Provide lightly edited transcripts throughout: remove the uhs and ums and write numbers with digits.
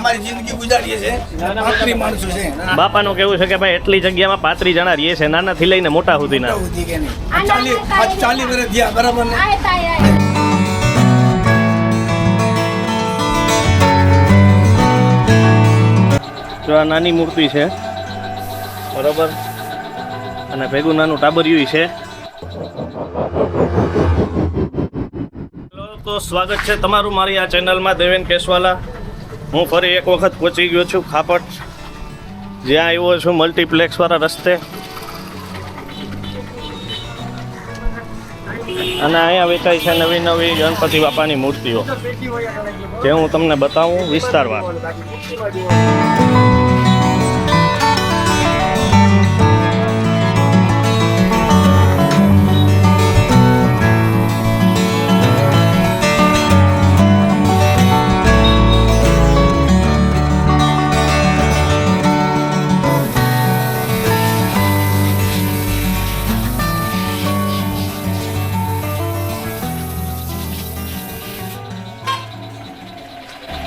અમારી જિંદગી ગુજારીએ છે 35 માણસો છે બાપાનું કેવું છે કે ભાઈ એટલી જગ્યામાં 35 જણા રહીએ છે, નાનાથી લઈને મોટા સુધીના. 40 વર્ષ થયા બરાબર ને. જો આ નાની મૂર્તિ છે બરોબર, અને ભેગું નાનું ટાબરિયું છે. તો સ્વાગત છે તમારું મારી આ ચેનલમાં દેવેન કેશવાલા. હું ફરી એક વખત પહોંચી ગયો છું ખાપટ, જ્યાં આવ્યો છું મલ્ટીપ્લેક્સવાળા રસ્તે. અને અહીંયા વેચાય છે નવી નવી ગણપતિ બાપાની મૂર્તિઓ, જે હું તમને બતાવું વિસ્તારવાર.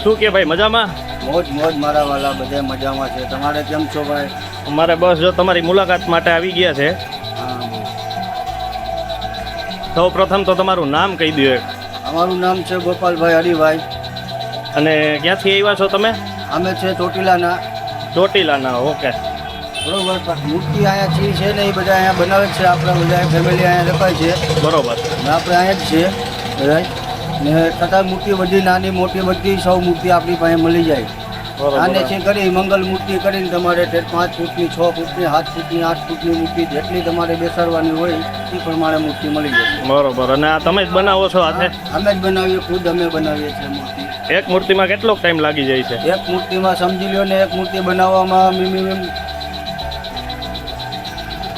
શું કે ભાઈ, મજામાં? મોજ મોજ મારા વાલા, બધા મજામાં છે. તમારે કેમ છો ભાઈ? અમારે બસ જો તમારી મુલાકાત માટે આવી ગયા છે. સૌ પ્રથમ તો તમારું નામ કહી દો. અમારું નામ છે ગોપાલભાઈ હરિભાઈ. અને ક્યાંથી આવ્યા છો તમે? અમે છે ચોટીલાના. ચોટીલાના, ઓકે બરોબર. મૂર્તિ અહીંયા ચી છે ને એ બધા અહીંયા બનાવે છે. આપણે બધા ફેમિલી અહીંયા રખાય છે. બરોબર. ને આપણે અહીંયા જ છે બધા. ને છતાં મૂર્તિ બધી નાની મોટી બધી સૌ મૂર્તિ આપણી પાસે મળી જાય. આને છે કરી મંગલ મૂર્તિ કરીને તમારે 5 ફૂટની, 6 ફૂટની, 7 ફૂટની, 8 ફૂટની મૂર્તિ જેટલી તમારે બેસાડવાની હોય એ પ્રમાણે મૂર્તિ મળી જાય. બરોબર. અને આ તમે જ બનાવો છો હાથે? અમે જ બનાવીએ, ખુદ અમે બનાવીએ છીએ મૂર્તિ. એક મૂર્તિમાં કેટલો ટાઈમ લાગી જાય છે? એક મૂર્તિમાં સમજી લો ને, એક મૂર્તિ બનાવવામાં મિનિમમ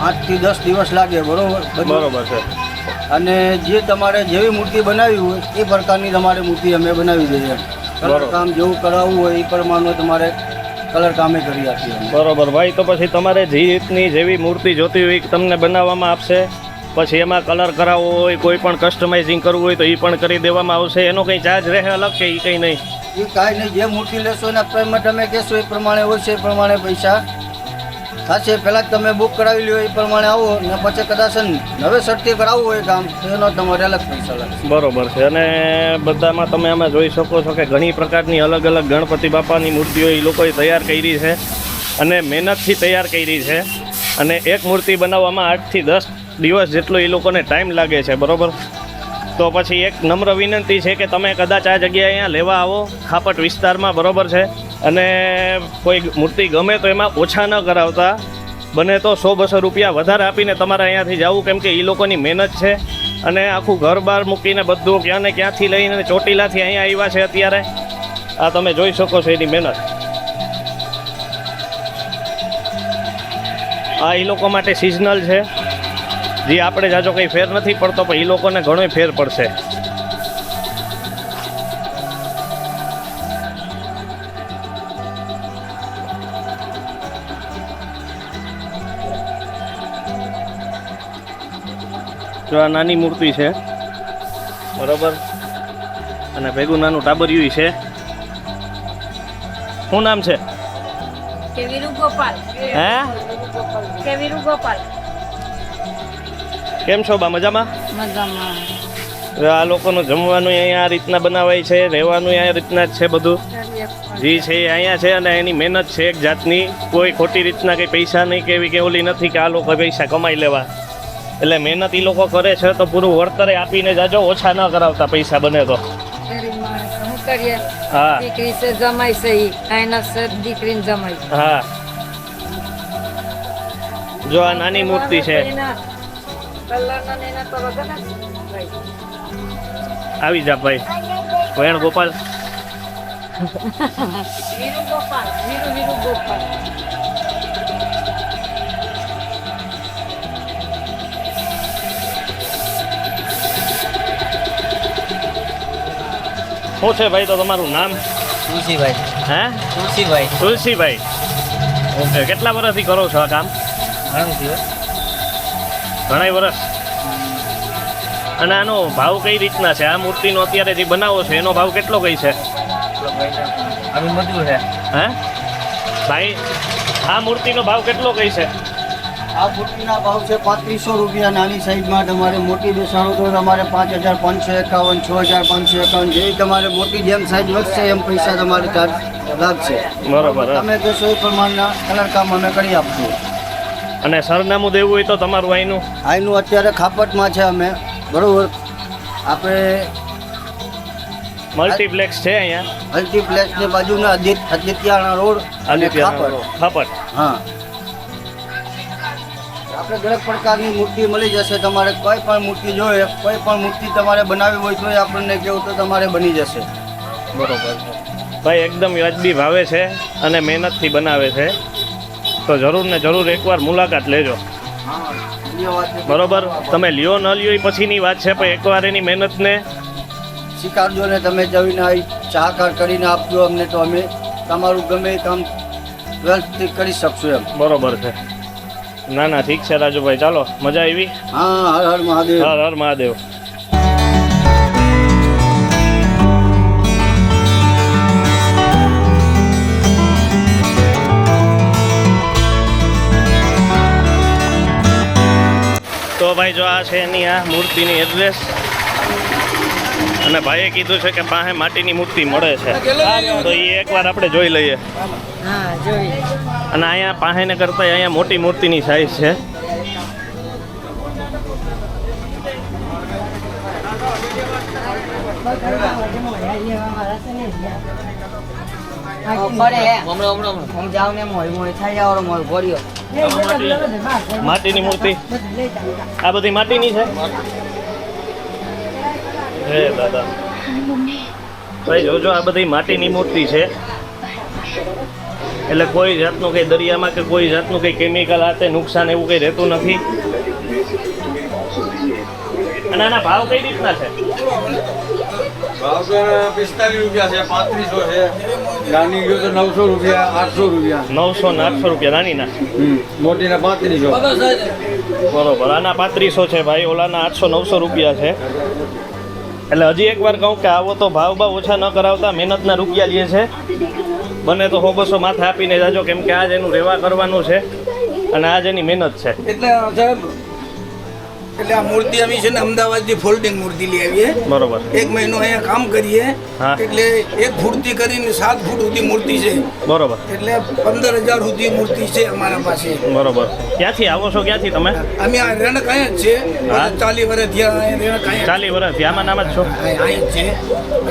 8 થી 10 દિવસ લાગે. બરોબર. બરોબર છે. અને જે તમારે જેવી મૂર્તિ બનાવી હોય એ પ્રકારની તમારે મૂર્તિ અમે બનાવી દઈએ. કલર કામ જેવું કરાવવું હોય એ પ્રમાણે તમારે કલર કામે કરી આપીએ. બરોબર ભાઈ. તો પછી તમારે જે રીતની જેવી મૂર્તિ જોતી હોય તમને બનાવવામાં આપશે. પછી એમાં કલર કરાવવો હોય, કોઈ પણ કસ્ટમાઇઝિંગ કરવું હોય તો એ પણ કરી દેવામાં આવશે. એનો કંઈ ચાર્જ રહે અલગ કે એ કંઈ નહીં? એ કાંઈ નહીં. જે મૂર્તિ લેશો એના પેમેન્ટ અમે કહેશો એ પ્રમાણે હોય છે, એ પ્રમાણે પૈસા થશે. પહેલાં જ તમે બુક કરાવી લો, એ પ્રમાણે આવો ને પછી કદાચ નવે શરતી કરાવવું હોય કામ તો એનો તમારે અલગ પૈસા લાગશે. બરોબર છે. અને બધામાં તમે આમાં જોઈ શકો છો કે ઘણી પ્રકારની અલગ અલગ ગણપતિ બાપાની મૂર્તિઓ એ લોકોએ તૈયાર કરી છે અને મહેનતથી તૈયાર કરી છે. અને એક મૂર્તિ બનાવવામાં 8 થી 10 દિવસ જેટલો એ લોકોને ટાઈમ લાગે છે. બરોબર. તો પછી એક નમ્ર વિનંતી છે કે તમે કદાચ આ જગ્યાએ અહીંયા લેવા આવો ખાપટ વિસ્તારમાં. બરોબર છે. અને કોઈ મૂર્તિ ગમે તો એમાં ઓછા ન કરાવતા, બને તો 100-200 રૂપિયા વધારે આપીને તમારે અહીંયાથી જવું, કેમ કે એ લોકોની મહેનત છે. અને આખું ઘર બહાર મૂકીને બધું ક્યાં ને ક્યાંથી લઈને ચોટીલાથી અહીંયા આવ્યા છે અત્યારે. આ તમે જોઈ શકો છો એની મહેનત. આ એ લોકો માટે સિઝનલ છે, જે આપણે જાજો કંઈ ફેર નથી પડતો, પણ એ લોકોને ઘણો ફેર પડશે. જો આ નાની મૂર્તિ છે બરોબર, અને ભેગું નાનું ટાબરિયું છે. શું નામ છે? કેવીરુ ગોપાલ. હે? કેવીરુ ગોપાલ. કેમ છો બા? મજામાં? મજામાં. આ લોકોનું જમવાનું અહીંયા આ રીતના બનાવાય છે, રહેવાનું આ રીતના જ છે. બધું જે છે એ અહીંયા છે. અને એની મહેનત છે એક જાતની. કોઈ ખોટી રીતના કંઈ પૈસા નહીં કેવી કે ઓલી નથી કે આ લોકો પૈસા કમાઈ લેવા. એટલે મહેનત એ લોકો કરે છે તો પૂરું વળતરે આપીને જાજો, ઓછા ન કરાવતા પૈસા બને તો. હા દીકરી છે જમાઈ છે, કાંઈ છે દીકરીને જમાઈ. હા. જો આ નાની મૂર્તિ છે. આવી જા ભાઈ. વેણ ગોપાલ. વીરુ ગોપાલ. વીરુ ગોપાલ. શું છે ભાઈ તો તમારું નામ? તુલસીભાઈ. હે? તુલસીભાઈ. તુલસીભાઈ. ઓકે. કેટલા વર્ષથી કરો છો આ કામ? ઘણું દિવસ. ઘણા વર્ષ. અને આનો ભાવ કઈ રીતના છે? આ મૂર્તિનો અત્યારે જે બનાવો છો એનો ભાવ કેટલો કઈ છે? અમે મજૂર છે. હે ભાઈ આ મૂર્તિનો ભાવ કેટલો કહી છે? આ મૂર્તિના ભાવ છે 3500 રૂપિયા. નાની સાઈઝમાં તમારે મોટી બેસાડો તો તમારે 5551, 6551. જે તમારે મોટી જેમ સાઈઝ વધશે એમ પૈસા તમારે ચાર્જ લાગશે. બરોબર હા. તમે કહેશો એ પ્રમાણના કલર કામ અમે કરી આપશું. અને સરનામું દેવું હોય તો તમારું અહીંનું? અહીંનું અત્યારે ખાપટમાં છે અમે, બરોબર. આપણે મલ્ટીપ્લેક્સ છે અહીંયા મલ્ટીપ્લેક્સની બાજુના આદિત્યાણા રોડ અને ખાપટ. ખાપટ. હા, આપણે દરેક પ્રકારની મૂર્તિ મળી જશે. તમારે કોઈ પણ મૂર્તિ જોઈએ, કોઈ પણ મૂર્તિ તમારે બનાવવી હોય તો આપણને કહેવું તો તમારે બની જશે. બરોબર. ભાઈ એકદમ વ્યાજબી ભાવે છે અને મહેનતથી બનાવે છે, તો જરૂર ને જરૂર એકવાર મુલાકાત લેજો. હા, ધન્યવાદ. બરોબર. તમે લ્યો ન લ્યો એ પછીની વાત છે, પણ એકવાર એની મહેનતને સ્વીકારજો ને તમે જઈને આવી ચાહકાર કરીને આપજો અમને, તો અમે તમારું ગમે એ કામ વ્યવસ્થિત કરી શકશું એમ. બરોબર છે. ના ના ઠીક છે રાજુભાઈ, ચાલો મજા આવી. હા, હર હર મહાદેવ. હર હર મહાદેવ. તો ભાઈ જો આ છે એની આ મૂર્તિની એડ્રેસ, અને ભાઈએ કીધું છે કે પાસે માટીની મૂર્તિ મળે છે, તો એ એકવાર આપણે જોઈ લઈએ. હા જોઈ. અને અહીંયા પાસેને કરતાં અહીંયા મોટી મૂર્તિની સાઈઝ છે. માટીની મૂર્તિ આ બધી માટીની છે. હે દાદા ભાઈ જોજો, આ બધી માટીની મૂર્તિ છે, એટલે કોઈ જાતનું કંઈ દરિયામાં કે કોઈ જાતનું કંઈ કેમિકલ હાથે નુકસાન એવું કંઈ રહેતું નથી. અને આના ભાવ કઈ રીતના છે? ભાવ તો 45 રૂપિયા છે, 3500 છે, નાની ગયો તો 900 રૂપિયા, 800 રૂપિયા. 900 ને 800 રૂપિયા નાનીના. મોટીના 3500. બરોબર. આના 3500 છે ભાઈ, ઓલાના 800-900 રૂપિયા છે. એટલે હજી એકવાર કહું કે આવો તો ભાવ ઓછા ન કરાવતા, મહેનતના રૂપિયા લે છે. બને તો 100-200 માથે આપીને જાજો, કેમ કે આજ એનું રહેવા કરવાનું છે અને આજ એની મહેનત છે. એટલે સાહેબ, એટલે આ મૂર્તિ અમે છે ને અમદાવાદથી ફોલ્ડિંગ મૂર્તિ લઈ આવીએ. બરોબર. 1 મહિનો અહીંયા કામ કરીએ. હા. એટલે 1 ફૂટથી કરીને 7 ફૂટ સુધી મૂર્તિ છે. બરોબર. એટલે 15,000 સુધી મૂર્તિ છે અમારા પાસે. બરોબર. ક્યાંથી આવો છો? ક્યાંથી તમે? અમે આ રેણક અહીંયા જ છે. હા. 40 વર્ષ થયા અહીંયા રેણક અહીંયા. 40 વર્ષથી આમાં નામ જ છો? અહીં જ છે.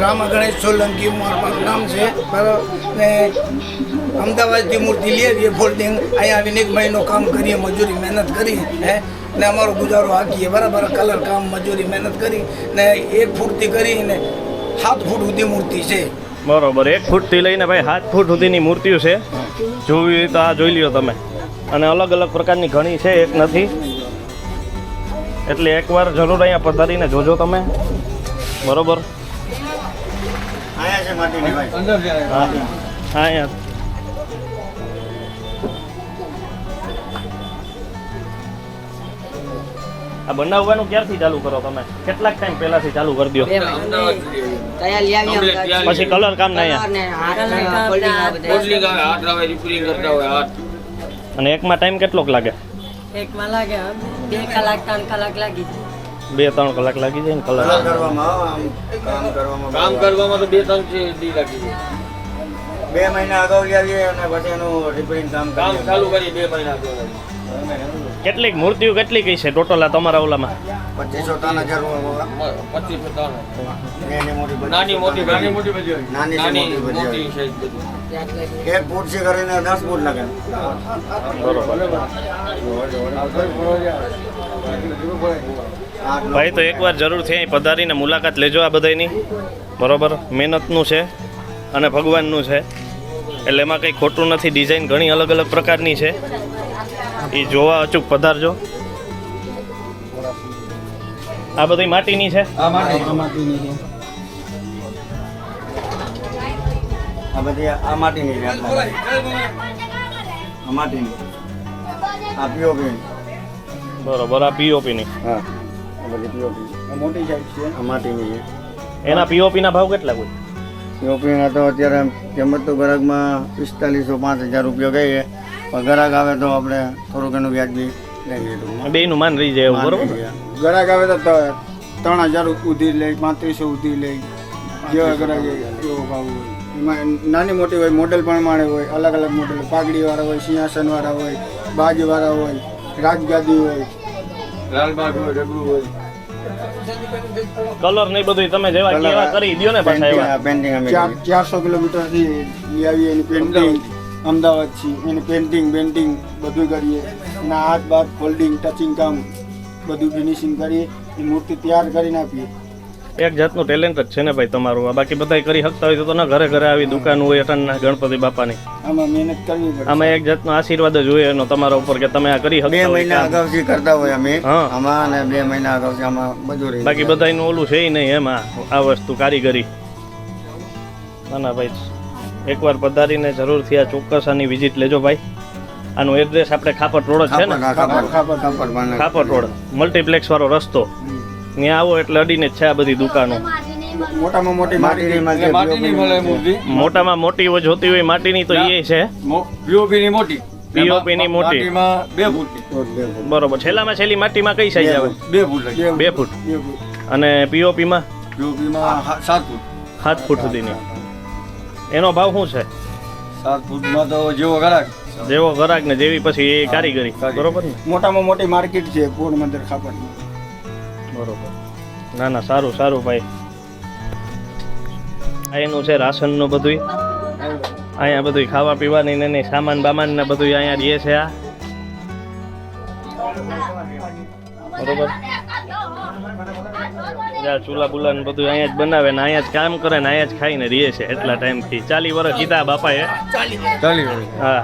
રામા ગણેશ સોલંકી મારું નામ છે. બરાબર. ને અમદાવાદથી મૂર્તિ લઈ આવીએ ફોલ્ડિંગ. અહીંયા આવીને 1 મહિનો કામ કરીએ, મજૂરી મહેનત કરી ને અમારો ગુજારો હાકીએ. બરાબર. કલર કામ, મજૂરી મહેનત કરી ને 1 ફૂટથી કરીને 7 ફૂટ સુધી મૂર્તિ છે. બરોબર. 1 ફૂટથી લઈને ભાઈ 7 ફૂટ સુધીની મૂર્તિઓ છે. જોવી હોય તો આ જોઈ લ્યો તમે. અને અલગ અલગ પ્રકારની ઘણી છે, એક નથી. એટલે એકવાર જરૂર અહીંયા પધારીને જોજો તમે. બરોબર. અહીંયા છે માટીની ભાઈ. અંદર છે. હા અહીંયા આ બનાવવાનું ક્યારથી ચાલુ કરો તમે? કેટલાક ટાઈમ પહેલાથી ચાલુ કરી દો? પછી કલર કામ ના અહીંયા. ફોલ્ડિંગ આવે, હાથ આવે, રિપેરિંગ કરતા હોય હાથ. અને એકમાં ટાઈમ કેટલોક લાગે? એકમાં લાગે 2 કલાક 3 કલાક લાગી જાય. 2-3 કલાક લાગી જાય ને કલર. કામ કરવામાં તો 2-3 દી લાગી જાય. 2 મહિના અગાઉ લઈ આવીએ અને પછી એનું રિપેરિંગ કામ કામ કરીએ. ચાલુ કરી 2 મહિના અગાઉ. કેટલીક મૂર્તિઓ કેટલી કઈ છે ટોટલ આ તમારા ઓલામાં? 2500-3000 નાની મોટી નાની બધી છે, નાની મોટી બધી મોટી હોય. છે બધી. 1 ફૂટ થી કરીને 10 ફૂટ લાગે. ભાઈ તો એકવાર જરૂરથી અહીં પધારીને મુલાકાત લેજો આ બધાની. બરોબર. મહેનતનું છે અને ભગવાનનું છે, એટલે એમાં કંઈ ખોટું નથી. ડિઝાઇન ઘણી અલગ અલગ પ્રકારની છે, એ જોવા અચૂક પધારજો. આ બધી માટીની છે. આ માટીની છે. આ બધી આ માટીની છે. આ માટીની. આ પીઓપી. બરોબર. આ પીઓપીની. હા, આ બધી પીઓપી. આ મોટી સાઈઝ છે. આ માટીની છે. એના પીઓપીના ભાવ કેટલા હોય? પીઓપીના તો અત્યારે કિંમત તો ગ્રાહકમાં 4500-5000 રૂપિયા કહીએ, પણ ગ્રાહક આવે તો આપણે થોડુંક એનું વ્યાજબી લઈએ ટૂંકમાં. બેયનું માન રહી જાય એવું, બરોબર? ગ્રાહક આવે તો 3000 સુધી લે, 3500 સુધી લે, જેવા ગ્રાહક એવો ભાવ હોય. એમાં નાની મોટી હોય, મોડેલ પ્રમાણે હોય, અલગ અલગ મોડેલ, પાઘડીવાળા હોય, સિંહાસનવાળા હોય, બાજવાળા હોય, રાજગાદી હોય, લાલબાગ હોય, ડગલું હોય. કલર ને બધું તમે જેવા કેવા કરી દો ને પાછા એવા. પેન્ટિંગ અમે 400 કિલોમીટરથી લઈ આવીએ એની પેન્ટિંગ, અમદાવાદથી એની પેન્ટિંગ બધું કરીએ, એના હાથ બાદ ફોલ્ડિંગ, ટચિંગ કામ બધું ફિનિશિંગ કરીએ, એ મૂર્તિ તૈયાર કરીને આપીએ. એક જાતનું ટેલેન્ટ જ છે ને ભાઈ તમારું. આ બાકી બધા કરી શકતા હોય તો ના ઘરે ઘરે આવી દુકાન હોય અટણના ગણપતિ બાપાની. આમાં મહેનત કરવી પડે. આમાં એક જાતનો આશીર્વાદ જ હોય એનો તમારા ઉપર કે તમે આ કરી 2 શકતા મહિના હોય. અગાઉથી કરતા હોય અમે હા. આમાં, અને 2 મહિના અગાઉથી આમાં મજૂરી. બાકી બધાનું ઓલું છે નહીં એમાં આ વસ્તુ કારીગરી. ના ના ભાઈ, એકવાર પધારીને જરૂરથી આ ચોક્કસ આની વિઝિટ લેજો ભાઈ. આનું એડ્રેસ આપણે ખાપટ રોડ જ છે ને? ખાપટ રોડ મલ્ટીપ્લેક્સ વાળો રસ્તો. ત્યાં આવો એટલે અડીને જ છે આ બધી દુકાનો. મોટામાં મોટી એટલે માટીની મળે મૂર્તિ. મોટામાં મોટી જોતી હોય માટીની તો એ છે. પીઓપીની મોટી. POP ની મોટી. માટીમાં 2 ફૂટની. બરોબર. છેલ્લામાં છેલ્લી માટીમાં કઈ સાઈઝ આવે? 2 ફૂટ લગી. 2 ફૂટ. અને પીઓપીમાં પીઓપીમાં 7 ફૂટ. 7 ફૂટ સુધીની. એનો ભાવ શું છે? 7 ફૂટમાં તો જેવો ગ્રાહક. જેવો ગ્રાહક ને જેવી પછી એ કારીગરી. બરોબર ને? મોટામાં મોટી માર્કેટ છે પોરબંદર ખાપટની. બરોબર. ના ના, સારું સારું ભાઈ. આ એનું છે રાશનનું બધું. અહીંયા બધું ખાવા પીવાની ને એની સામાન બામાન ને બધું અહીંયા રહે છે. આ બરોબર. જ્યાં ચૂલા બુલા ને બધું અહીંયા જ બનાવે ને અહીંયા જ કામ કરે ને અહીંયા જ ખાઈને રહે છે એટલા ટાઈમથી. 40 વર્ષ કીધા બાપાએ. 40 વર્ષ. હા.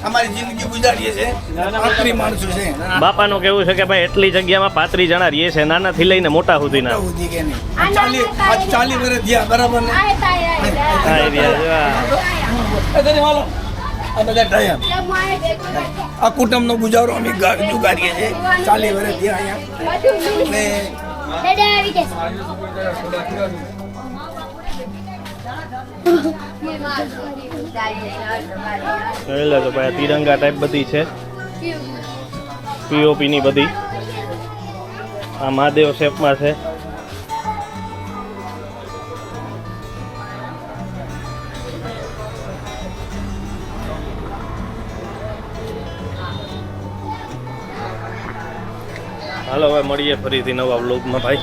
અમારી જિંદગી ગુજારીએ છે, આખરી માણસો છે. બાપાનું કેવું છે કે ભાઈ એટલી જગ્યામાં 35 જણા રહે છે, નાનાથી લઈને મોટા સુધીના. સુધી કે નહીં. આ 40 વર્ષ થયા, બરાબર ને? હા, એ રહ્યા છે. હા. એ તને માલો, આ બધા ટાઈમ આ કુટુંબનો ગુજારો અમે ગુજારીએ છીએ. 40 વર્ષ થયા અહીંયા. જોયેલા તો ભાઈ તિરંગા ટાઈપ બધી છે. પીઓપી ની બધી. આ મહાદેવ શેપમાં છે. હાલો હવે મળીએ ફરીથી નવા વ્લોગમાં ભાઈ.